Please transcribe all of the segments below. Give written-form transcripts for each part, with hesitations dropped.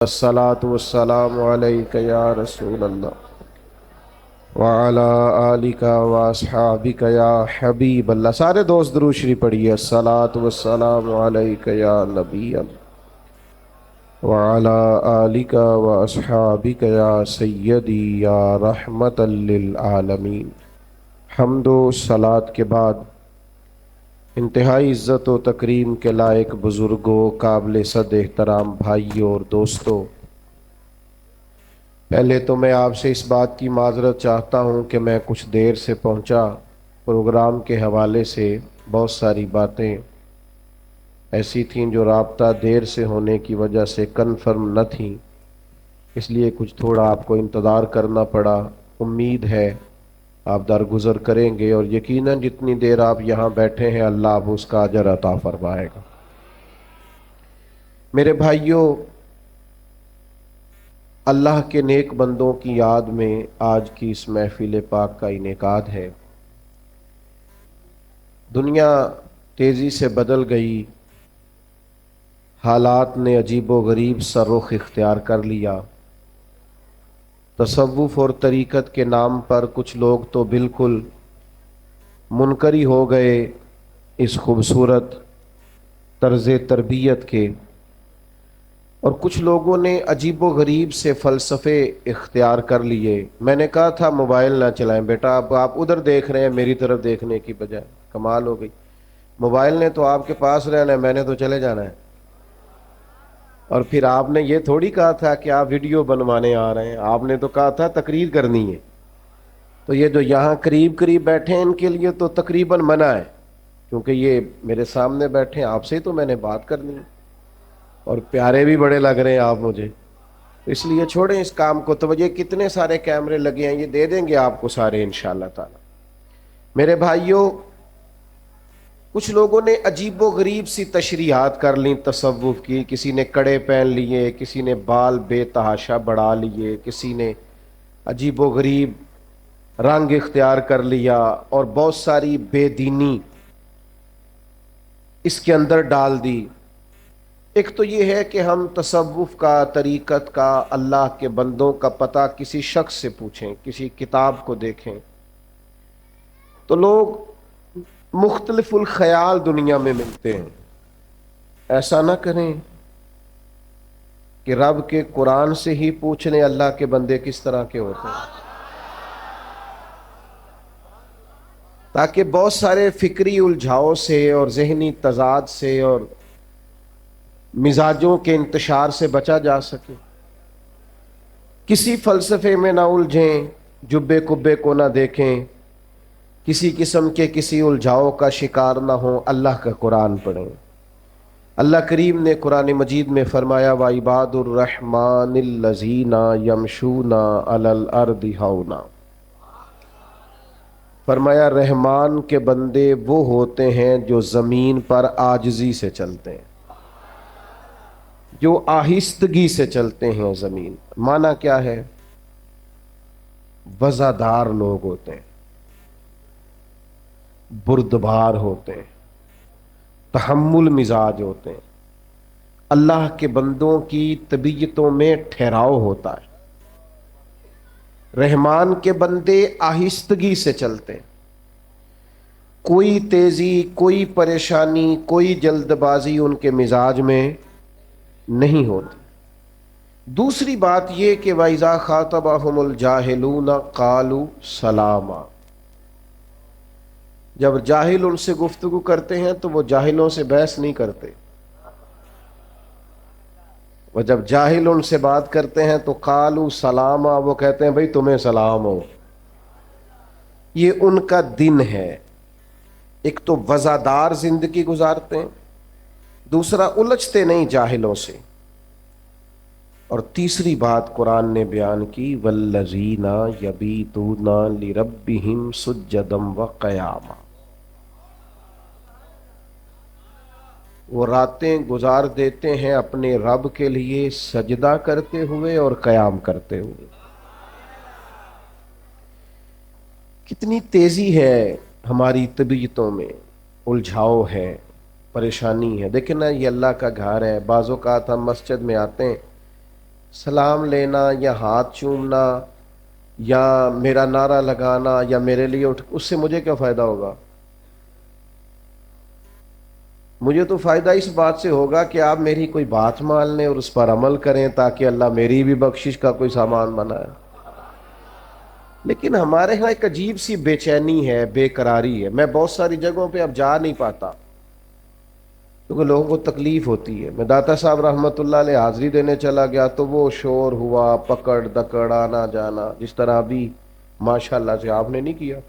الصلاۃ والسلام علیک یا رسول اللہ وعلی آلک واصحابک یا حبیب اللہ۔ سارے دوست درود شریف پڑھیے۔ الصلاۃ والسلام علیک یا نبی اللہ وعلی آلک واصحابک یا سیدی یا رحمت للعالمین۔ حمد و صلات کے بعد انتہائی عزت و تکریم کے لائق بزرگوں، قابل صد احترام بھائیوں اور دوستوں، پہلے تو میں آپ سے اس بات کی معذرت چاہتا ہوں کہ میں کچھ دیر سے پہنچا۔ پروگرام کے حوالے سے بہت ساری باتیں ایسی تھیں جو رابطہ دیر سے ہونے کی وجہ سے کنفرم نہ تھیں، اس لیے کچھ تھوڑا آپ کو انتظار کرنا پڑا۔ امید ہے آپ درگزر کریں گے، اور یقیناً جتنی دیر آپ یہاں بیٹھے ہیں اللہ آپ اس کا اجر عطا فرمائے گا۔ میرے بھائیوں، اللہ کے نیک بندوں کی یاد میں آج کی اس محفل پاک کا انعقاد ہے۔ دنیا تیزی سے بدل گئی، حالات نے عجیب و غریب سا رخ اختیار کر لیا۔ تصوف اور طریقت کے نام پر کچھ لوگ تو بالکل منکر ہی ہو گئے اس خوبصورت طرز تربیت کے، اور کچھ لوگوں نے عجیب و غریب سے فلسفے اختیار کر لیے۔ میں نے کہا تھا موبائل نہ چلائیں بیٹا، اب آپ ادھر دیکھ رہے ہیں میری طرف دیکھنے کی بجائے، کمال ہو گئی۔ موبائل نے تو آپ کے پاس رہنا ہے، میں نے تو چلے جانا ہے۔ اور پھر آپ نے یہ تھوڑی کہا تھا کہ آپ ویڈیو بنوانے آ رہے ہیں، آپ نے تو کہا تھا تقریر کرنی ہے۔ تو یہ جو یہاں قریب قریب بیٹھے ہیں ان کے لیے تو تقریباً منع ہے، کیونکہ یہ میرے سامنے بیٹھے ہیں، آپ سے تو میں نے بات کرنی ہے، اور پیارے بھی بڑے لگ رہے ہیں آپ مجھے، اس لیے چھوڑیں اس کام کو۔ توجہ، کتنے سارے کیمرے لگے ہیں، یہ دے دیں گے آپ کو سارے انشاءاللہ تعالی۔ میرے بھائیوں، کچھ لوگوں نے عجیب و غریب سی تشریحات کر لیں تصوف کی، کسی نے کڑے پہن لیے، کسی نے بال بے تحاشا بڑھا لیے، کسی نے عجیب و غریب رنگ اختیار کر لیا، اور بہت ساری بے دینی اس کے اندر ڈال دی۔ ایک تو یہ ہے کہ ہم تصوف کا، طریقت کا، اللہ کے بندوں کا پتہ کسی شخص سے پوچھیں، کسی کتاب کو دیکھیں، تو لوگ مختلف الخیال دنیا میں ملتے ہیں۔ ایسا نہ کریں کہ رب کے قرآن سے ہی پوچھ لیں اللہ کے بندے کس طرح کے ہوتے ہیں، تاکہ بہت سارے فکری الجھاؤ سے اور ذہنی تضاد سے اور مزاجوں کے انتشار سے بچا جا سکے۔ کسی فلسفے میں نہ الجھیں، جبے کبے کو نہ دیکھیں، کسی قسم کے کسی الجھاؤ کا شکار نہ ہوں، اللہ کا قرآن پڑھیں۔ اللہ کریم نے قرآن مجید میں فرمایا وَعِبَادُ الرَّحْمَنِ الَّذِينَ يَمْشُونَ عَلَى الْأَرْضِ هَوْنًا، فرمایا رحمان کے بندے وہ ہوتے ہیں جو زمین پر عاجزی سے چلتے ہیں، جو آہستگی سے چلتے ہیں زمین۔ معنی کیا ہے؟ وزادار لوگ ہوتے ہیں، بردبار ہوتے ہیں، تحمل مزاج ہوتے ہیں، اللہ کے بندوں کی طبیعتوں میں ٹھہراؤ ہوتا ہے۔ رحمان کے بندے آہستگی سے چلتے ہیں، کوئی تیزی، کوئی پریشانی، کوئی جلد بازی ان کے مزاج میں نہیں ہوتی۔ دوسری بات یہ کہ وَإِذَا خَاطَبَهُمُ الْجَاهِلُونَ قَالُوا سَلَامًا، جب جاہل ان سے گفتگو کرتے ہیں تو وہ جاہلوں سے بحث نہیں کرتے، وہ جب جاہل ان سے بات کرتے ہیں تو قالوا سلاما، وہ کہتے ہیں بھئی تمہیں سلام ہو۔ یہ ان کا دن ہے۔ ایک تو وزادار زندگی گزارتے ہیں، دوسرا الجھتے نہیں جاہلوں سے، اور تیسری بات قرآن نے بیان کی والذین یبیتون لربہم سجدا وقیاما، وہ راتیں گزار دیتے ہیں اپنے رب کے لیے سجدہ کرتے ہوئے اور قیام کرتے ہوئے۔ کتنی تیزی ہے ہماری طبیعتوں میں، الجھاؤ ہے، پریشانی ہے۔ دیکھیں نا، یہ اللہ کا گھر ہے، بعض اوقات ہم مسجد میں آتے ہیں سلام لینا یا ہاتھ چومنا یا میرا نعرہ لگانا یا میرے لیے اس سے مجھے کیا فائدہ ہوگا؟ مجھے تو فائدہ اس بات سے ہوگا کہ آپ میری کوئی بات مان لیں اور اس پر عمل کریں تاکہ اللہ میری بھی بخشش کا کوئی سامان بنائے۔ لیکن ہمارے ہاں ایک عجیب سی بے چینی ہے، بے قراری ہے۔ میں بہت ساری جگہوں پہ اب جا نہیں پاتا کیونکہ لوگوں کو تکلیف ہوتی ہے۔ میں داتا صاحب رحمۃ اللہ علیہ حاضری دینے چلا گیا تو وہ شور ہوا، پکڑ دکڑ، آنا جانا، جس طرح ابھی ماشاءاللہ سے آپ نے نہیں کیا،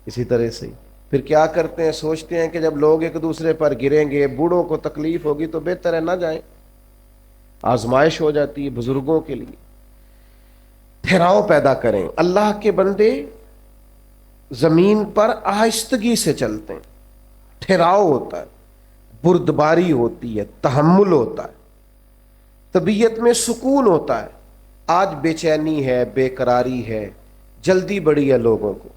اسی طرح سے پھر کیا کرتے ہیں، سوچتے ہیں کہ جب لوگ ایک دوسرے پر گریں گے، بوڑھوں کو تکلیف ہوگی تو بہتر ہے نہ جائیں، آزمائش ہو جاتی ہے بزرگوں کے لیے۔ ٹھہراؤ پیدا کریں۔ اللہ کے بندے زمین پر آہستگی سے چلتے ہیں، ٹھہراؤ ہوتا ہے، بردباری ہوتی ہے، تحمل ہوتا ہے، طبیعت میں سکون ہوتا ہے۔ آج بے چینی ہے، بے قراری ہے، جلدی بڑی ہے لوگوں کو۔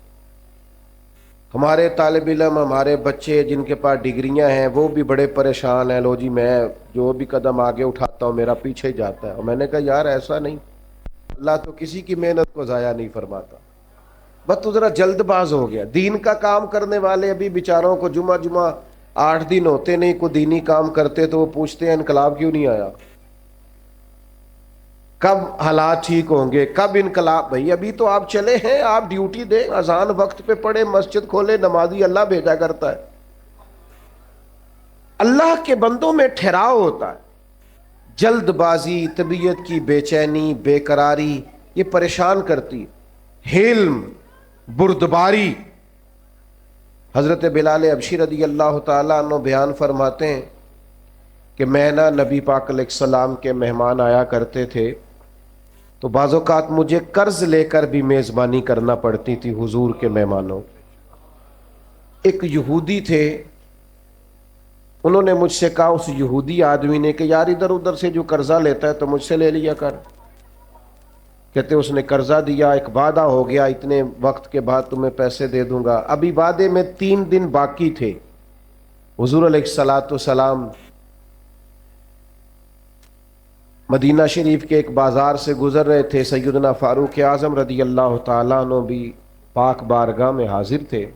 ہمارے طالب علم، ہمارے بچے جن کے پاس ڈگریاں ہیں وہ بھی بڑے پریشان ہیں، لو جی میں جو بھی قدم آگے اٹھاتا ہوں میرا پیچھے ہی جاتا ہے۔ اور میں نے کہا یار ایسا نہیں، اللہ تو کسی کی محنت کو ضائع نہیں فرماتا، بس تو ذرا جلد باز ہو گیا۔ دین کا کام کرنے والے ابھی بیچاروں کو جمعہ 8 دن ہوتے نہیں کوئی دینی کام کرتے تو وہ پوچھتے ہیں انقلاب کیوں نہیں آیا، کب حالات ٹھیک ہوں گے، کب انقلاب۔ بھائی ابھی تو آپ چلے ہیں، آپ ڈیوٹی دیں، اذان وقت پہ پڑھے، مسجد کھولے، نمازی اللہ بھیجا کرتا ہے۔ اللہ کے بندوں میں ٹھہراؤ ہوتا ہے، جلد بازی، طبیعت کی بے چینی، بے قراری یہ پریشان کرتی ہے۔ حلم، بردباری۔ حضرت بلال حبشی رضی اللہ تعالیٰ عنہ بیان فرماتے ہیں کہ میں نبی پاک علیہ السلام کے مہمان آیا کرتے تھے تو بعض اوقات مجھے قرض لے کر بھی میزبانی کرنا پڑتی تھی حضور کے مہمانوں۔ ایک یہودی تھے، انہوں نے مجھ سے کہا، اس یہودی آدمی نے، کہ یار ادھر ادھر سے جو قرضہ لیتا ہے تو مجھ سے لے لیا کر۔ کہتے اس نے قرضہ دیا، ایک وعدہ ہو گیا اتنے وقت کے بعد تمہیں پیسے دے دوں گا۔ ابھی وعدے میں 3 دن باقی تھے۔ حضور علیہ الصلاۃ والسلام مدینہ شریف کے ایک بازار سے گزر رہے تھے، سیدنا فاروق اعظم رضی اللہ تعالیٰ عنہ بھی پاک بارگاہ میں حاضر تھے۔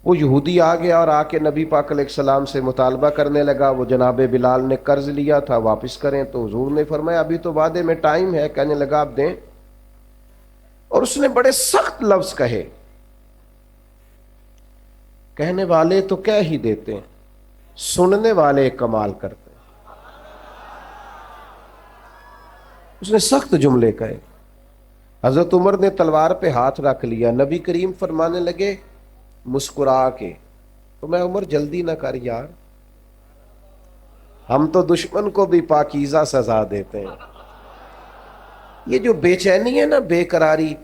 وہ یہودی آ گیا اور آ کے نبی پاک علیہ السلام سے مطالبہ کرنے لگا، وہ جناب بلال نے قرض لیا تھا واپس کریں۔ تو حضور نے فرمایا ابھی تو وعدے میں ٹائم ہے، کہنے لگا آپ دیں۔ اور اس نے بڑے سخت لفظ کہے، کہنے والے تو کہہ ہی دیتے ہیں، سننے والے کمال کرتے ہیں۔ اس نے سخت جملے کہے۔ حضرت عمر نے تلوار پہ ہاتھ رکھ لیا، نبی کریم فرمانے لگے مسکرا کے، تو میں عمر جلدی نہ کر یار، ہم تو دشمن کو بھی پاکیزہ سزا دیتے ہیں۔ یہ جو بے چینی ہے نا، بے قراری،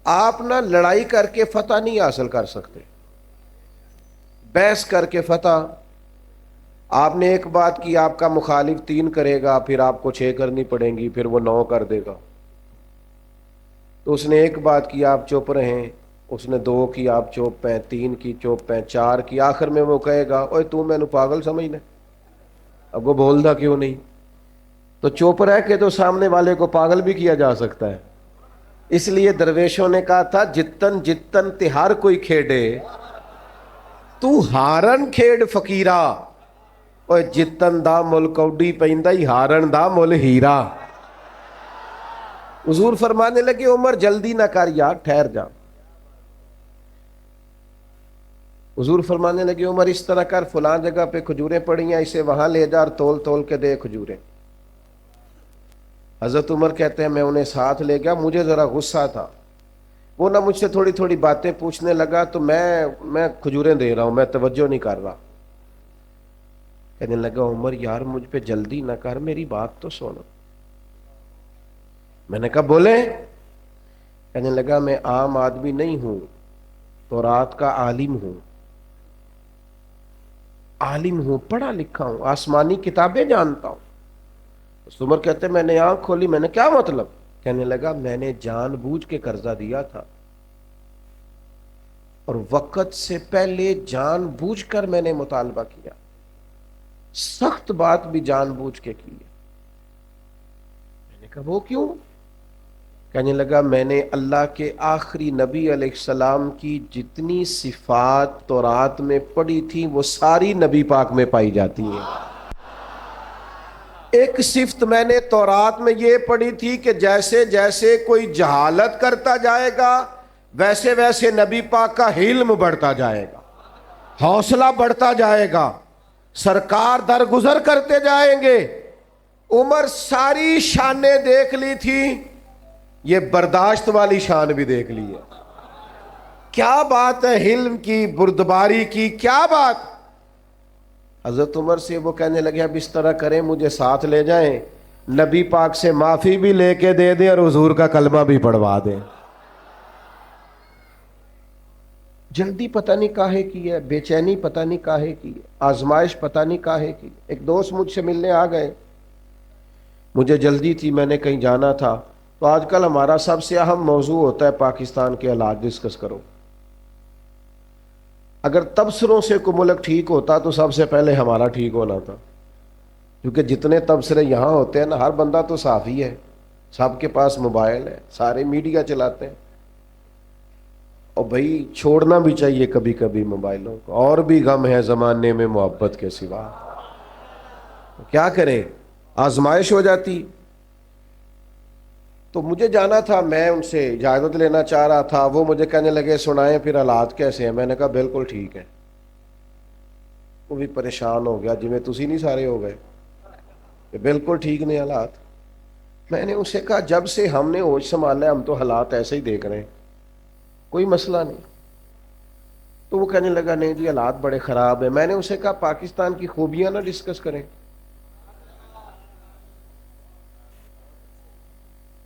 آپ نہ لڑائی کر کے فتح نہیں حاصل کر سکتے، بحث کر کے فتح۔ آپ نے ایک بات کی، آپ کا مخالف 3 کرے گا، پھر آپ کو 6 کرنی پڑیں گی، پھر وہ 9 کر دے گا۔ تو اس نے ایک بات کی، آپ چپ رہیں، اس نے 2 کی، آپ چپ ہیں، 3 کی چپ ہیں، 4 کی، آخر میں وہ کہے گا اوے تو میں نے پاگل سمجھنا، اب وہ بولتا کیوں نہیں؟ تو چپ رہ کے تو سامنے والے کو پاگل بھی کیا جا سکتا ہے۔ اس لیے درویشوں نے کہا تھا جتن جتن تہار کوئی کھیڑے، تو ہارن کھیڑ فقیرا، اوے جتن دا مل کوڈی پیندا ہی ہارن دا مل ہیرا۔ حضور فرمانے لگے عمر جلدی نہ کر یار، ٹھہر جا۔ حضور فرمانے لگے عمر اس طرح کر، فلاں جگہ پہ کھجوریں پڑی ہیں، اسے وہاں لے جا اور تول تول کے دے کھجوریں۔ حضرت عمر کہتے ہیں میں انہیں ساتھ لے گیا، مجھے ذرا غصہ تھا، وہ نہ مجھ سے تھوڑی تھوڑی باتیں پوچھنے لگا، تو میں کھجوریں دے رہا ہوں، میں توجہ نہیں کر رہا۔ کہنے لگا عمر یار مجھ پہ جلدی نہ کر، میری بات تو سن۔ میں نے کہا بولے؟ کہنے لگا میں عام آدمی نہیں ہوں، تورات کا عالم ہوں، پڑھا لکھا ہوں، آسمانی کتابیں جانتا ہوں۔ عمر کہتے میں نے آنکھ کھولی، میں نے کیا مطلب؟ کہنے لگا میں نے جان بوجھ کے قرضہ دیا تھا، اور وقت سے پہلے جان بوجھ کر میں نے مطالبہ کیا، سخت بات بھی جان بوجھ کے کی ہے۔ نے کہا وہ کیوں؟ کہنے لگا میں نے اللہ کے آخری نبی علیہ السلام کی جتنی صفات تورات میں پڑھی تھی وہ ساری نبی پاک میں پائی جاتی ہیں۔ ایک صفت میں نے تورات میں یہ پڑھی تھی کہ جیسے جیسے کوئی جہالت کرتا جائے گا ویسے ویسے نبی پاک کا علم بڑھتا جائے گا، حوصلہ بڑھتا جائے گا، سرکار درگزر کرتے جائیں گے۔ عمر ساری شانیں دیکھ لی تھی، یہ برداشت والی شان بھی دیکھ لی ہے۔ کیا بات ہے علم کی، بردباری کی، کیا بات۔ حضرت عمر سے وہ کہنے لگے اب اس طرح کریں مجھے ساتھ لے جائیں، نبی پاک سے معافی بھی لے کے دے دیں اور حضور کا کلمہ بھی پڑھوا دیں۔ جلدی پتہ نہیں کاہے کی ہے، بے چینی پتہ نہیں کاہے کی ہے، آزمائش پتہ نہیں کاہے کی۔ ایک دوست مجھ سے ملنے آ گئے، مجھے جلدی تھی، میں نے کہیں جانا تھا، تو آج کل ہمارا سب سے اہم موضوع ہوتا ہے پاکستان کے حالات ڈسکس کرو۔ اگر تبصروں سے کوئی ملک ٹھیک ہوتا تو سب سے پہلے ہمارا ٹھیک ہونا تھا، کیونکہ جتنے تبصرے یہاں ہوتے ہیں نا، ہر بندہ تو صحافی ہے، سب کے پاس موبائل ہے، سارے میڈیا چلاتے ہیں، اور بھائی چھوڑنا بھی چاہیے کبھی کبھی موبائلوں کو، اور بھی غم ہے زمانے میں محبت کے سوا، کیا کریں، آزمائش ہو جاتی۔ تو مجھے جانا تھا، میں ان سے اجازت لینا چاہ رہا تھا، وہ مجھے کہنے لگے سنائیں پھر حالات کیسے ہیں۔ میں نے کہا بالکل ٹھیک ہے۔ وہ بھی پریشان ہو گیا، جی تسی نہیں سارے ہو گئے کہ بالکل ٹھیک نہیں حالات۔ میں نے اسے کہا جب سے ہم نے ہوش سنبھالا ہے ہم تو حالات ایسے ہی دیکھ رہے ہیں، کوئی مسئلہ نہیں۔ تو وہ کہنے لگا نہیں جی حالات بڑے خراب ہیں۔ میں نے اسے کہا پاکستان کی خوبیاں نہ ڈسکس کریں۔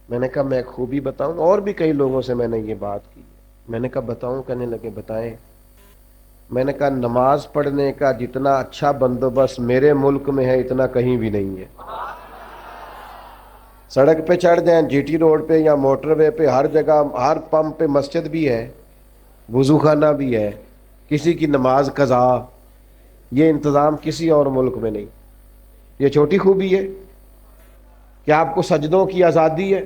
میں نے کہا میں خوبی بتاؤں، اور بھی کئی لوگوں سے میں نے یہ بات کی، میں نے کہا بتاؤں، کہنے لگے بتائیں۔ میں نے کہا نماز پڑھنے کا جتنا اچھا بندوبست میرے ملک میں ہے اتنا کہیں بھی نہیں ہے۔ سڑک پہ چڑھ جائیں، جی ٹی روڈ پہ یا موٹر وے پہ، ہر جگہ ہر پمپ پہ مسجد بھی ہے، وضو خانہ بھی ہے، کسی کی نماز قضا، یہ انتظام کسی اور ملک میں نہیں۔ یہ چھوٹی خوبی ہے کہ آپ کو سجدوں کی آزادی ہے۔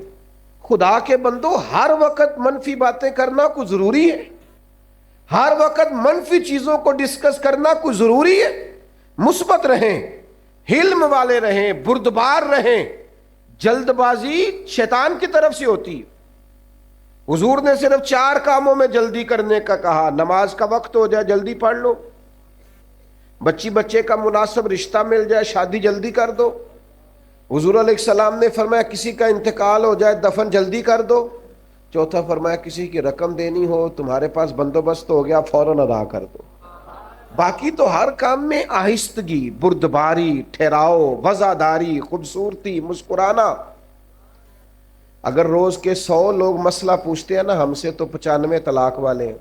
خدا کے بندو ہر وقت منفی باتیں کرنا کوئی ضروری ہے؟ ہر وقت منفی چیزوں کو ڈسکس کرنا کوئی ضروری ہے؟ مثبت رہیں، حلم والے رہیں، بردبار رہیں۔ جلد بازی شیطان کی طرف سے ہوتی ہے۔ حضور نے صرف 4 کاموں میں جلدی کرنے کا کہا، نماز کا وقت ہو جائے جلدی پڑھ لو، بچے کا مناسب رشتہ مل جائے شادی جلدی کر دو، حضور علیہ السلام نے فرمایا کسی کا انتقال ہو جائے دفن جلدی کر دو، چوتھا فرمایا کسی کی رقم دینی ہو تمہارے پاس بندوبست ہو گیا فوراً ادا کر دو۔ باقی تو ہر کام میں آہستگی، بردباری، ٹھہراؤ، وزاداری، خوبصورتی، مسکرانا۔ اگر روز کے 100 لوگ مسئلہ پوچھتے ہیں نا ہم سے تو 95 طلاق والے ہیں۔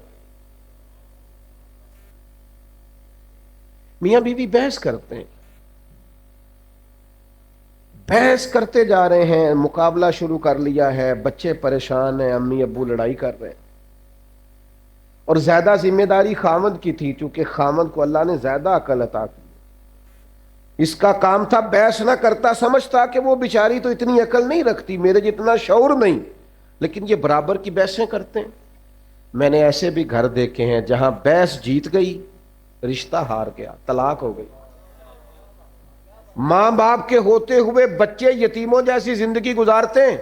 میاں بیوی بحث کرتے ہیں، بحث کرتے جا رہے ہیں، مقابلہ شروع کر لیا ہے، بچے پریشان ہیں، امی ابو لڑائی کر رہے ہیں، اور زیادہ ذمہ داری خامد کی تھی چونکہ خامد کو اللہ نے زیادہ عقل عطا کی۔ اس کا کام تھا بحث نہ کرتا، سمجھتا کہ وہ بیچاری تو اتنی عقل نہیں رکھتی، میرے جتنا شعور نہیں، لیکن یہ برابر کی بحثیں کرتے ہیں۔ میں نے ایسے بھی گھر دیکھے ہیں جہاں بحث جیت گئی رشتہ ہار گیا، طلاق ہو گئی۔ ماں باپ کے ہوتے ہوئے بچے یتیموں جیسی زندگی گزارتے ہیں،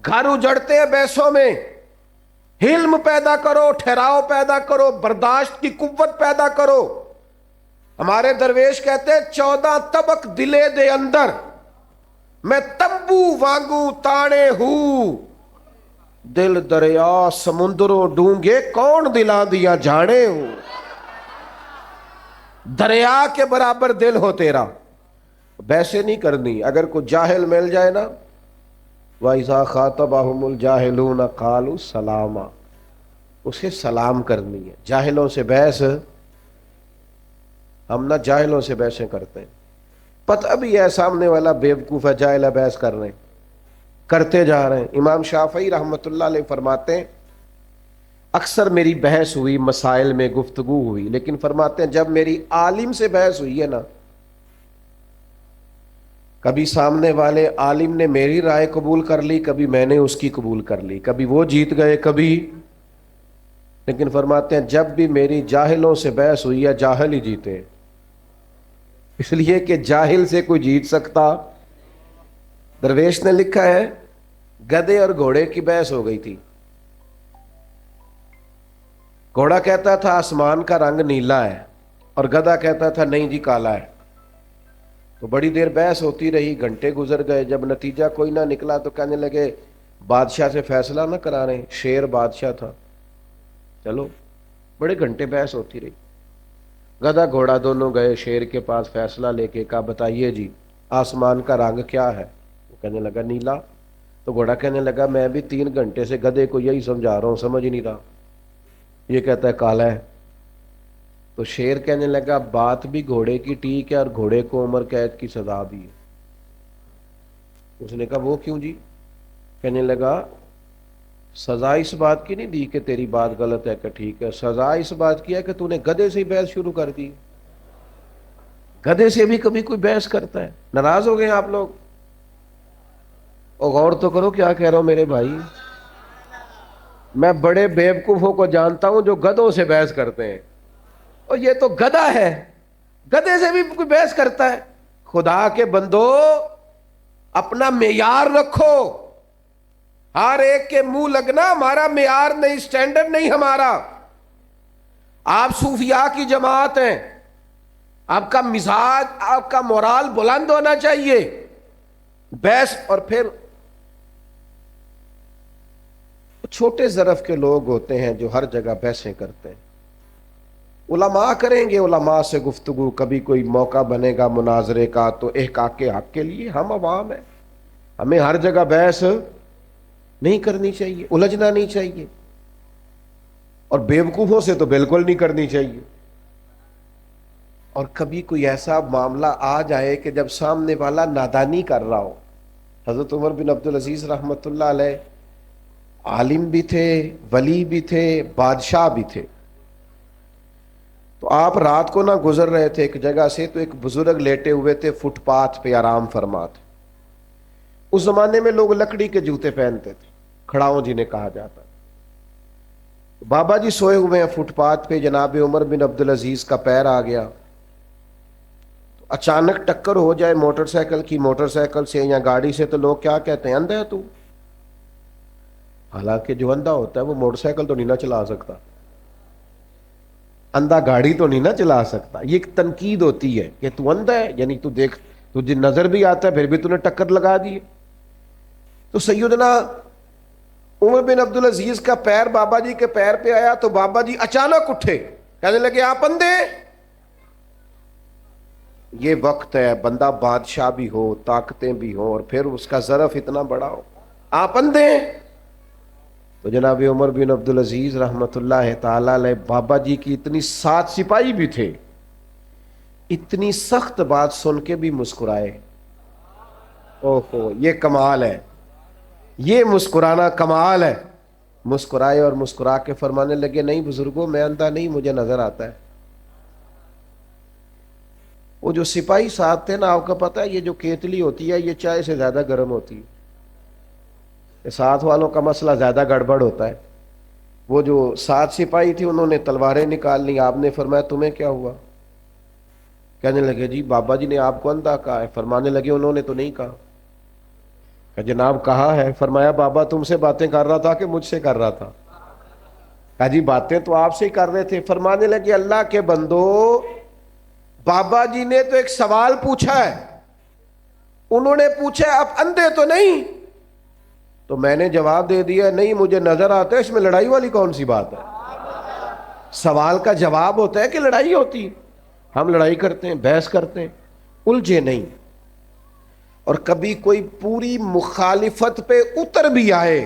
گھر اجڑتے ہیں بحثوں میں۔ حلم پیدا کرو، ٹھہراؤ پیدا کرو، برداشت کی قوت پیدا کرو۔ ہمارے درویش کہتے ہیں 14 طبق دلے دے اندر میں تمبو وانگو تانے ہوں، دل دریا سمندروں ڈونگے کون دلاں دیا جانے ہوں۔ دریا کے برابر دل ہو تیرا، ویسے نہیں کرنی۔ اگر کوئی جاہل مل جائے نا، وَإِذَا خَاطَبَهُمُ الْجَاهِلُونَ قَالُوا سَلَامًا، اسے سلام کرنی ہے۔ جاہلوں سے بحث، ہم نہ جاہلوں سے بحثیں کرتے ہیں، پتہ بھی ہے سامنے والا بیوقوف ہے، جاہل ہے، بحث کر رہے ہیں، کرتے جا رہے ہیں۔ امام شافعی رحمۃ اللہ علیہ فرماتے ہیں اکثر میری بحث ہوئی، مسائل میں گفتگو ہوئی، لیکن فرماتے ہیں جب میری عالم سے بحث ہوئی ہے نا کبھی سامنے والے عالم نے میری رائے قبول کر لی، کبھی میں نے اس کی قبول کر لی، کبھی وہ جیت گئے کبھی، لیکن فرماتے ہیں جب بھی میری جاہلوں سے بحث ہوئی ہے جاہل ہی جیتے، اس لیے کہ جاہل سے کوئی جیت سکتا۔ درویش نے لکھا ہے گدھے اور گھوڑے کی بحث ہو گئی تھی، گھوڑا کہتا تھا آسمان کا رنگ نیلا ہے اور گدھا کہتا تھا نہیں جی کالا ہے، تو بڑی دیر بحث ہوتی رہی، گھنٹے گزر گئے، جب نتیجہ کوئی نہ نکلا تو کہنے لگے بادشاہ سے فیصلہ نہ کرا رہے، شیر بادشاہ تھا، چلو بڑے گھنٹے بحث ہوتی رہی، گدھا گھوڑا دونوں گئے شیر کے پاس، فیصلہ لے کے کہا بتائیے جی آسمان کا رنگ کیا ہے؟ وہ کہنے لگا نیلا، تو گھوڑا کہنے لگا میں بھی 3 گھنٹے سے گدھے کو یہی سمجھا رہا ہوں، سمجھ ہی نہیں رہا، یہ کہتا ہے کالا ہے۔ تو شیر کہنے لگا بات بھی گھوڑے کی ٹھیک ہے اور گھوڑے کو عمر قید کی سزا بھی ہے۔ اس نے کہا وہ کیوں جی؟ کہنے لگا سزا اس بات کی نہیں دی کہ تیری بات غلط ہے کہ ٹھیک ہے، سزا اس بات کی ہے کہ تو نے گدھے سے ہی بحث شروع کر دی۔ گدھے سے بھی کبھی کوئی بحث کرتا ہے؟ ناراض ہو گئے آپ لوگ؟ اور غور تو کرو کیا کہہ رہا ہوں میرے بھائی، میں بڑے بیوقوفوں کو جانتا ہوں جو گدھوں سے بحث کرتے ہیں، اور یہ تو گدھا ہے، گدھے سے بھی کوئی بحث کرتا ہے۔ خدا کے بندو اپنا معیار رکھو، ہر ایک کے منہ لگنا ہمارا معیار نہیں، سٹینڈرڈ نہیں ہمارا۔ آپ صوفیاء کی جماعت ہیں، آپ کا مزاج آپ کا مورال بلند ہونا چاہیے۔ بحث، اور پھر چھوٹے ظرف کے لوگ ہوتے ہیں جو ہر جگہ بحثیں کرتے ہیں، علماء کریں گے علماء سے گفتگو، کبھی کوئی موقع بنے گا مناظرے کا تو احقاق کے حق کے لیے، ہم عوام ہیں، ہمیں ہر جگہ بحث نہیں کرنی چاہیے، الجھنا نہیں چاہیے، اور بیوقوفوں سے تو بالکل نہیں کرنی چاہیے۔ اور کبھی کوئی ایسا معاملہ آ جائے کہ جب سامنے والا نادانی کر رہا ہو، حضرت عمر بن عبدالعزیز رحمۃ اللہ علیہ عالم بھی تھے، ولی بھی تھے، بادشاہ بھی تھے، تو آپ رات کو نہ گزر رہے تھے ایک جگہ سے، تو ایک بزرگ لیٹے ہوئے تھے فٹ پاتھ پہ آرام فرما تھے۔ اس زمانے میں لوگ لکڑی کے جوتے پہنتے تھے، کھڑاؤں جنہیں کہا جاتا تھا۔ بابا جی سوئے ہوئے ہیں فٹ پاتھ پہ، جناب عمر بن عبدالعزیز کا پیر آ گیا، تو اچانک ٹکر ہو جائے موٹر سائیکل کی، موٹر سائیکل سے یا گاڑی سے، تو لوگ کیا کہتے ہیں اندھا ہے تو، حالانکہ جو اندھا ہوتا ہے وہ موٹر سائیکل تو نہیں نہ چلا سکتا، اندھا گاڑی تو نہیں نہ چلا سکتا، یہ ایک تنقید ہوتی ہے کہ تو اندھا ہے، یعنی تو دیکھ، تجھے نظر بھی آتا ہے پھر بھی تو نے ٹکر لگا دی۔ تو سیدنا عمر بن عبدالعزیز کا پیر بابا جی کے پیر پہ آیا تو بابا جی اچانک اٹھے، کہنے لگے آپ اندھے؟ یہ وقت ہے بندہ بادشاہ بھی ہو، طاقتیں بھی ہوں، اور پھر اس کا ظرف اتنا بڑا ہو، آپ اندھے؟ تو جناب عمر بن عبدالعزیز رحمۃ اللہ تعالی علیہ بابا جی کی اتنی 7 سپاہی بھی تھے، اتنی سخت بات سن کے بھی مسکرائے۔ اوہو یہ کمال ہے، یہ مسکرانا کمال ہے۔ مسکرائے اور مسکرا کے فرمانے لگے نہیں بزرگوں میں اندھا نہیں، مجھے نظر آتا ہے۔ وہ جو سپاہی ساتھ تھے نا، آپ کو پتا ہے یہ جو کیتلی ہوتی ہے یہ چائے سے زیادہ گرم ہوتی ہے، ساتھ والوں کا مسئلہ زیادہ گڑبڑ ہوتا ہے۔ وہ جو 7 سپاہی تھی انہوں نے تلواریں نکال لی، آپ نے فرمایا تمہیں کیا ہوا؟ کہنے لگے جی بابا جی نے آپ کو اندھا کہا ہے۔ فرمانے لگے انہوں نے تو نہیں کہا۔ کہ جناب کہا ہے۔ فرمایا بابا تم سے باتیں کر رہا تھا کہ مجھ سے کر رہا تھا؟ کہا جی باتیں تو آپ سے ہی کر رہے تھے۔ فرمانے لگے اللہ کے بندو، بابا جی نے تو ایک سوال پوچھا ہے، انہوں نے پوچھا آپ اندھے تو نہیں؟ تو میں نے جواب دے دیا نہیں مجھے نظر آتا ہے، اس میں لڑائی والی کون سی بات ہے؟ سوال کا جواب ہوتا ہے کہ لڑائی ہوتی ہے، ہم لڑائی کرتے ہیں، بحث کرتے ہیں، الجھے نہیں۔ اور کبھی کوئی پوری مخالفت پہ اتر بھی آئے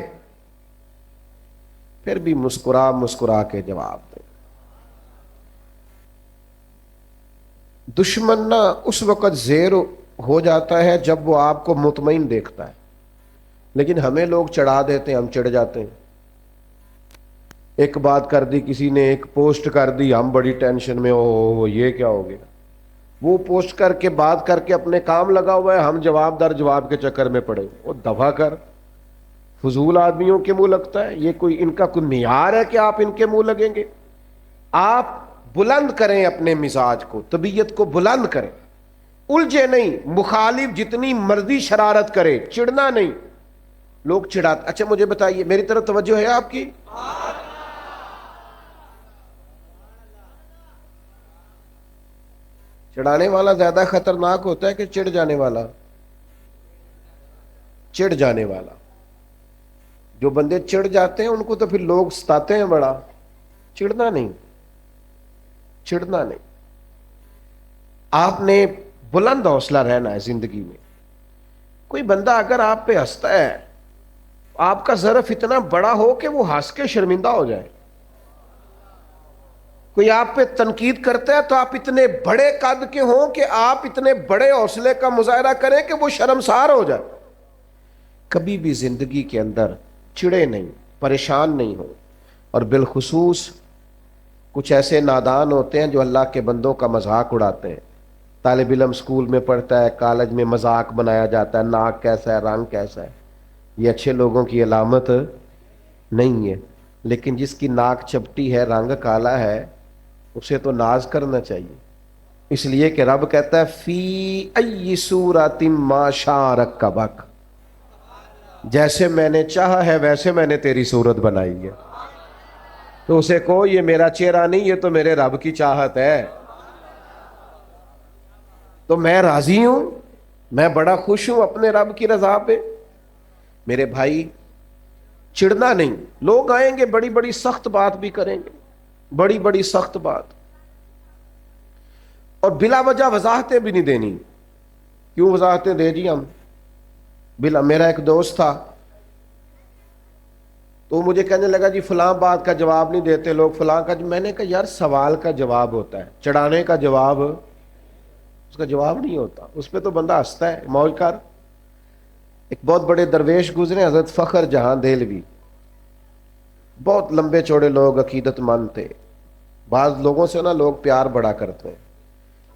پھر بھی مسکرا مسکرا کے جواب دے۔ دشمن نہ اس وقت زیر ہو جاتا ہے جب وہ آپ کو مطمئن دیکھتا ہے، لیکن ہمیں لوگ چڑھا دیتے ہیں، ہم چڑھ جاتے ہیں۔ ایک بات کر دی کسی نے، ایک پوسٹ کر دی، ہم بڑی ٹینشن میں، او یہ کیا ہو گیا؟ وہ پوسٹ کر کے بات کر کے اپنے کام لگا ہوا ہے، ہم جواب در جواب کے چکر میں پڑے. وہ دفع کر، فضول آدمیوں کے منہ لگتا ہے. یہ کوئی ان کا کوئی معیار ہے کہ آپ ان کے منہ لگیں گے؟ آپ بلند کریں اپنے مزاج کو، طبیعت کو بلند کریں، الجھے نہیں. مخالف جتنی مرضی شرارت کرے، چڑنا نہیں. لوگ چڑھاتے. اچھا مجھے بتائیے، میری طرف توجہ ہے آپ کی؟ چڑھانے والا زیادہ خطرناک ہوتا ہے کہ چڑھ جانے والا؟ چڑھ جانے والا. جو بندے چڑھ جاتے ہیں ان کو تو پھر لوگ ستاتے ہیں بڑا. چڑھنا نہیں، چڑھنا نہیں. آپ نے بلند حوصلہ رہنا ہے زندگی میں. کوئی بندہ اگر آپ پہ ہنستا ہے، آپ کا ظرف اتنا بڑا ہو کہ وہ ہنس کے شرمندہ ہو جائے. کوئی آپ پہ تنقید کرتا ہے تو آپ اتنے بڑے قد کے ہوں کہ آپ اتنے بڑے حوصلے کا مظاہرہ کریں کہ وہ شرمسار ہو جائے. کبھی بھی زندگی کے اندر چڑے نہیں، پریشان نہیں ہو. اور بالخصوص کچھ ایسے نادان ہوتے ہیں جو اللہ کے بندوں کا مذاق اڑاتے ہیں. طالب علم اسکول میں پڑھتا ہے، کالج میں مذاق بنایا جاتا ہے، ناک کیسا ہے، رنگ کیسا ہے. یہ اچھے لوگوں کی علامت نہیں ہے. لیکن جس کی ناک چپٹی ہے، رنگ کالا ہے، اسے تو ناز کرنا چاہیے. اس لیے کہ رب کہتا ہے فی ای صورت ما شاء رکبک، جیسے میں نے چاہا ہے ویسے میں نے تیری صورت بنائی ہے. تو اسے کہو یہ میرا چہرہ نہیں، یہ تو میرے رب کی چاہت ہے. تو میں راضی ہوں، میں بڑا خوش ہوں اپنے رب کی رضا پہ. میرے بھائی چڑنا نہیں. لوگ آئیں گے بڑی بڑی سخت بات بھی کریں گے، بڑی بڑی سخت بات، اور بلا وجہ وضاحتیں بھی نہیں دینی. کیوں وضاحتیں دے جی ہم؟ بلا. میرا ایک دوست تھا تو مجھے کہنے لگا جی فلاں بات کا جواب نہیں دیتے لوگ، فلاں کا. میں نے کہا یار سوال کا جواب ہوتا ہے، چڑھانے کا جواب اس کا جواب نہیں ہوتا. اس پہ تو بندہ ہنستا ہے، موج کر. ایک بہت بڑے درویش گزرے، حضرت فخر جہاں دہلوی. بہت لمبے چوڑے لوگ، عقیدت مند تھے. بعض لوگوں سے نا لوگ پیار بڑا کرتے ہیں.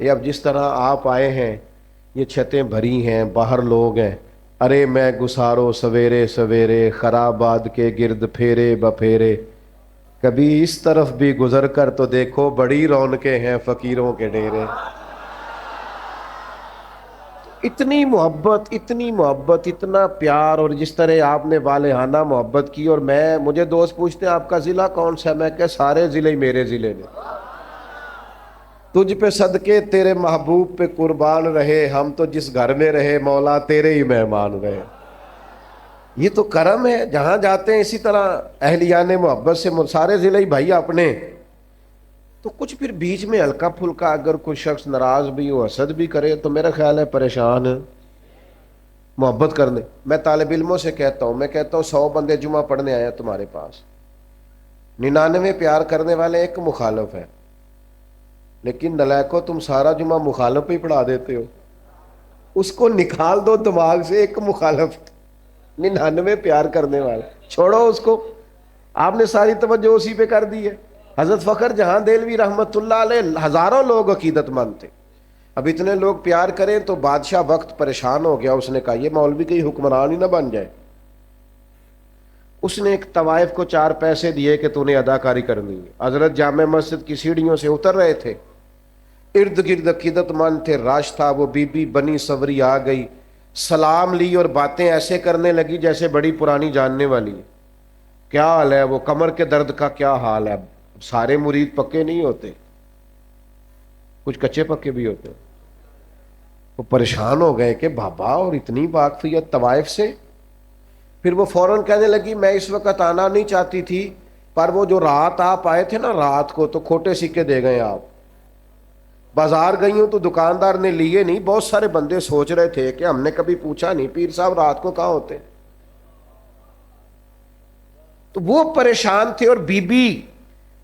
یہ اب جس طرح آپ آئے ہیں، یہ چھتیں بھری ہیں، باہر لوگ ہیں. ارے میں گسارو سویرے سویرے، خرابات کے گرد پھیرے بپھیرے. کبھی اس طرف بھی گزر کر تو دیکھو، بڑی رونقیں ہیں فقیروں کے ڈیرے. اتنی محبت، اتنی محبت، اتنا پیار. اور جس طرح آپ نے والہانہ محبت کی. اور مجھے دوست پوچھتے ہیں آپ کا ضلع کون سا ہے، میں کہ سارے ضلع ہی میرے ضلع نے. تجھ پہ صدقے تیرے محبوب پہ قربان رہے، ہم تو جس گھر میں رہے مولا تیرے ہی مہمان رہے. یہ تو کرم ہے. جہاں جاتے ہیں اسی طرح اہلیان محبت سے سارے ضلع ہی بھائی اپنے. تو کچھ پھر بیچ میں ہلکا پھلکا اگر کوئی شخص ناراض بھی ہو، حسد بھی کرے، تو میرا خیال ہے پریشان محبت کرنے. میں طالب علموں سے کہتا ہوں، میں کہتا ہوں 100 بندے جمعہ پڑھنے آئے ہیں تمہارے پاس، 99 پیار کرنے والے، ایک مخالف ہے. لیکن نلائکو تم سارا جمعہ مخالف پہ ہی پڑھا دیتے ہو. اس کو نکال دو دماغ سے، ایک مخالف، 99 پیار کرنے والے، چھوڑو اس کو. آپ نے ساری توجہ اسی پہ کر دی ہے. حضرت فخر جہاں دہلوی رحمت اللہ علیہ، ہزاروں لوگ عقیدت مند تھے. اب اتنے لوگ پیار کریں تو بادشاہ وقت پریشان ہو گیا. اس نے کہا یہ مولوی کہیں حکمران ہی نہ بن جائے. اس نے ایک طوائف کو 4 پیسے دیے کہ تو نے اداکاری کرنی ہے. حضرت جامع مسجد کی سیڑھیوں سے اتر رہے تھے، ارد گرد عقیدت مند تھے، رش تھا. وہ بی بی بنی صبری آ گئی، سلام لی اور باتیں ایسے کرنے لگی جیسے بڑی پرانی جاننے والی ہے. کیا حال ہے؟ وہ کمر کے درد کا کیا حال ہے؟ سارے مرید پکے نہیں ہوتے، کچھ کچے پکے بھی ہوتے. وہ پریشان ہو گئے کہ بابا اور اتنی واقفیت طوائف سے. پھر وہ فوراً کہنے لگی میں اس وقت آنا نہیں چاہتی تھی، پر وہ جو رات آپ آئے تھے نا، رات کو تو کھوٹے سکے دے گئے. آپ بازار گئی ہوں تو دکاندار نے لیے نہیں. بہت سارے بندے سوچ رہے تھے کہ ہم نے کبھی پوچھا نہیں پیر صاحب رات کو کہاں ہوتے. تو وہ پریشان تھے اور بی بی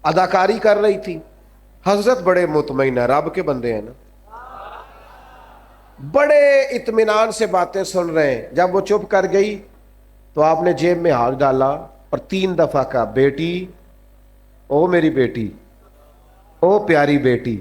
اداکاری کر رہی تھی. حضرت بڑے مطمئن ہیں، رب کے بندے ہیں نا، بڑے اطمینان سے باتیں سن رہے ہیں. جب وہ چپ کر گئی تو آپ نے جیب میں ہاتھ ڈالا اور 3 دفعہ کہا بیٹی، او میری بیٹی، او پیاری بیٹی.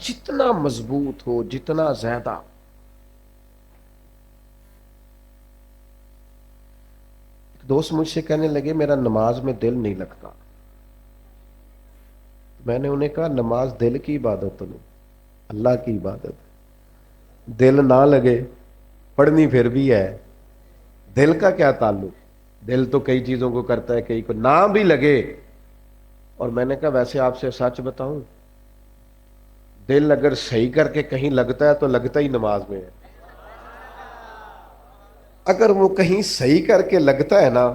جتنا مضبوط ہو، جتنا زیادہ. دوست مجھ سے کہنے لگے میرا نماز میں دل نہیں لگتا. میں نے انہیں کہا نماز دل کی عبادت تو نہیں، اللہ کی عبادت. دل نہ لگے پڑھنی پھر بھی ہے، دل کا کیا تعلق؟ دل تو کئی چیزوں کو کرتا ہے، کئی کو نہ بھی لگے. اور میں نے کہا ویسے آپ سے سچ بتاؤں، دل اگر صحیح کر کے کہیں لگتا ہے تو لگتا ہی نماز میں ہے. اگر وہ کہیں صحیح کر کے لگتا ہے نا،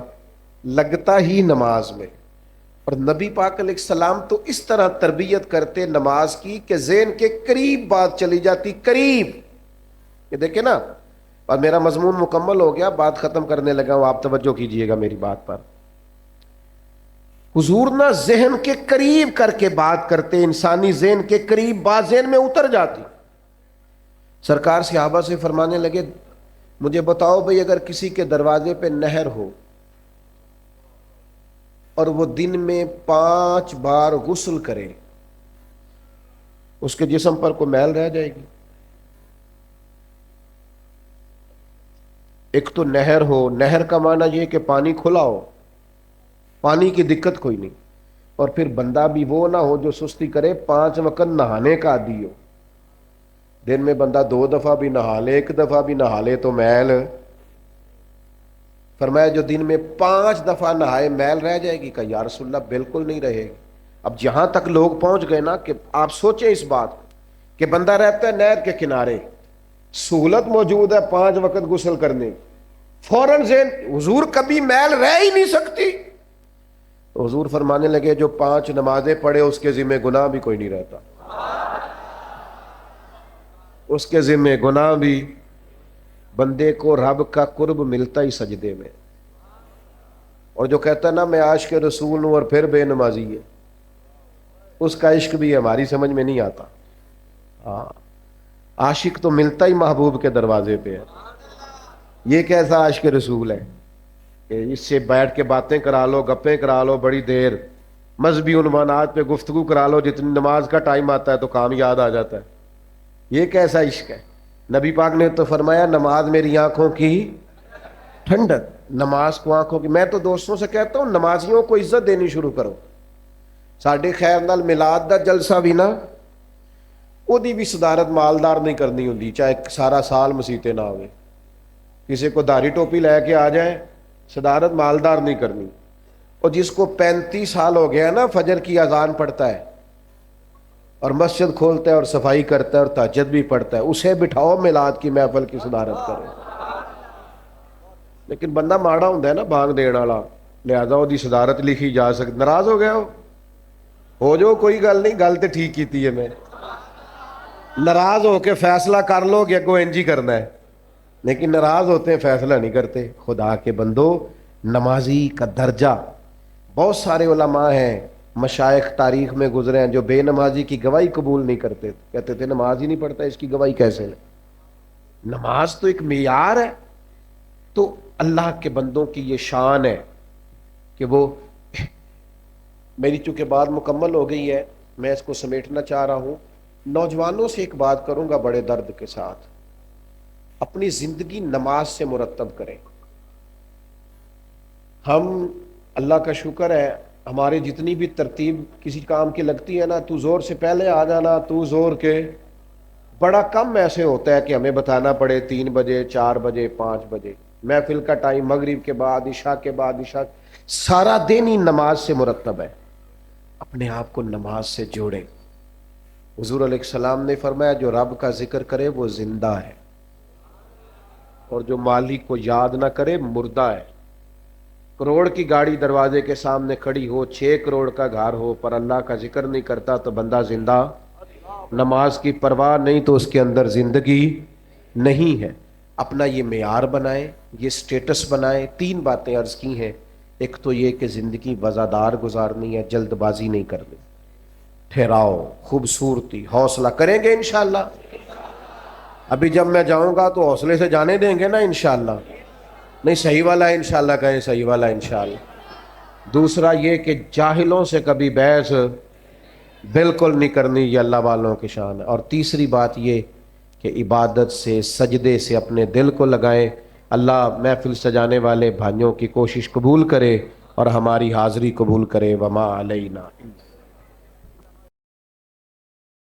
لگتا ہی نماز میں. اور نبی پاک علیہ السلام تو اس طرح تربیت کرتے نماز کی کہ ذہن کے قریب بات چلی جاتی، قریب. یہ دیکھیں نا، اور میرا مضمون مکمل ہو گیا، بات ختم کرنے لگا ہوں، آپ توجہ کیجئے گا میری بات پر. حضور نہ ذہن کے قریب کر کے بات کرتے، انسانی ذہن کے قریب بات ذہن میں اتر جاتی. سرکار صحابہ سے فرمانے لگے مجھے بتاؤ بھئی اگر کسی کے دروازے پہ نہر ہو اور وہ دن میں 5 بار غسل کرے، اس کے جسم پر کوئی میل رہ جائے گی؟ ایک تو نہر ہو، نہر کا معنی یہ کہ پانی کھلا ہو، پانی کی دقت کوئی نہیں. اور پھر بندہ بھی وہ نہ ہو جو سستی کرے، 5 وقت نہانے کا عادی ہو. دن میں بندہ 2 دفعہ بھی نہا لے، 1 دفعہ بھی نہا لے تو میل. فرمایا جو دن میں 5 دفعہ نہائے میل رہ جائے گی؟ کہا یا رسول اللہ بالکل نہیں رہے گی. اب جہاں تک لوگ پہنچ گئے نا کہ آپ سوچیں اس بات کو کہ بندہ رہتا ہے نہر کے کنارے، سہولت موجود ہے 5 وقت غسل کرنے، فوراً ذہن حضور کبھی میل رہ ہی نہیں سکتی. حضور فرمانے لگے جو 5 نمازیں پڑھے اس کے ذمہ گناہ بھی کوئی نہیں رہتا، اس کے ذمہ گناہ بھی. بندے کو رب کا قرب ملتا ہی سجدے میں. اور جو کہتا ہے نا میں عاشق رسول ہوں اور پھر بے نمازی ہے، اس کا عشق بھی ہماری سمجھ میں نہیں آتا. ہاں، عاشق تو ملتا ہی محبوب کے دروازے پہ ہے. یہ کیسا عاشق رسول ہے کہ اس سے بیٹھ کے باتیں کرا لو، گپیں کرا لو بڑی دیر، مذہبی عنوانات پہ گفتگو کرا لو، جتنی نماز کا ٹائم آتا ہے تو کام یاد آ جاتا ہے. یہ کیسا عشق ہے؟ نبی پاک نے تو فرمایا نماز میری آنکھوں کی ٹھنڈک. نماز کو آنکھوں کی. میں تو دوستوں سے کہتا ہوں نمازیوں کو عزت دینی شروع کرو. ساڈے خیر نال میلاد دا جلسہ بھی نا، وہی بھی صدارت مالدار نہیں کرنی ہوندی، چاہے سارا سال مسیتے نہ ہوئے. کسی کو داڑھی ٹوپی لے کے آ جائے، صدارت مالدار نہیں کرنی. اور جس کو 35 سال ہو گیا نا فجر کی اذان پڑھتا ہے اور مسجد کھولتا ہے اور صفائی کرتا ہے اور تہجد بھی پڑھتا ہے، اسے بٹھاؤ میلاد کی محفل کی صدارت کرے. لیکن بندہ ماڑا ہوندا ہے نا بانگ دین والا، لہذا وہ دی صدارت لکھی جا سکتی. ناراض ہو گیا ہو جو کوئی گل نہیں، گل تے ٹھیک کیتی ہے میں. ناراض ہو کے فیصلہ کر لو کہ اگوں انج ہی کرنا ہے، لیکن ناراض ہوتے ہیں فیصلہ نہیں کرتے. خدا کے بندو، نمازی کا درجہ، بہت سارے علماء ہیں مشائخ تاریخ میں گزرے ہیں جو بے نمازی کی گواہی قبول نہیں کرتے، کہتے تھے نماز ہی نہیں پڑھتا اس کی گواہی کیسے لے. نماز تو ایک معیار ہے. تو اللہ کے بندوں کی یہ شان ہے کہ وہ، میری چونکہ بات مکمل ہو گئی ہے، میں اس کو سمیٹنا چاہ رہا ہوں. نوجوانوں سے ایک بات کروں گا بڑے درد کے ساتھ، اپنی زندگی نماز سے مرتب کریں. ہم، اللہ کا شکر ہے، ہماری جتنی بھی ترتیب کسی کام کی لگتی ہے نا، تو زور سے پہلے آ جانا، تو زور کے، بڑا کم ایسے ہوتا ہے کہ ہمیں بتانا پڑے 3 بجے 4 بجے 5 بجے. محفل کا ٹائم مغرب کے بعد، عشاء کے بعد، عشاء سارا دن ہی نماز سے مرتب ہے. اپنے آپ کو نماز سے جوڑیں. حضور علیہ السلام نے فرمایا جو رب کا ذکر کرے وہ زندہ ہے، اور جو مالک کو یاد نہ کرے مردہ ہے. کروڑ کی گاڑی دروازے کے سامنے کھڑی ہو، 6 کروڑ کا گھر ہو، پر اللہ کا ذکر نہیں کرتا تو بندہ زندہ، نماز کی پرواہ نہیں تو اس کے اندر زندگی نہیں ہے. اپنا یہ معیار بنائیں، یہ سٹیٹس بنائیں. 3 باتیں عرض کی ہیں. ایک تو یہ کہ زندگی وزادار گزارنی ہے، جلد بازی نہیں کرنی. ٹھہراؤ، خوبصورتی، حوصلہ کریں گے انشاءاللہ. ابھی جب میں جاؤں گا تو حوصلے سے جانے دیں گے نا انشاءاللہ. نہیں، صحیح والا ہے انشاءاللہ کہیں، صحیح والا ہے انشاءاللہ. دوسرا یہ کہ جاہلوں سے کبھی بحث بالکل نہیں کرنی، یہ اللہ والوں کی شان ہے۔ اور تیسری بات یہ کہ عبادت سے، سجدے سے اپنے دل کو لگائیں۔ اللہ محفل سجانے والے بھائیوں کی کوشش قبول کرے اور ہماری حاضری قبول کرے۔ وما علینا۔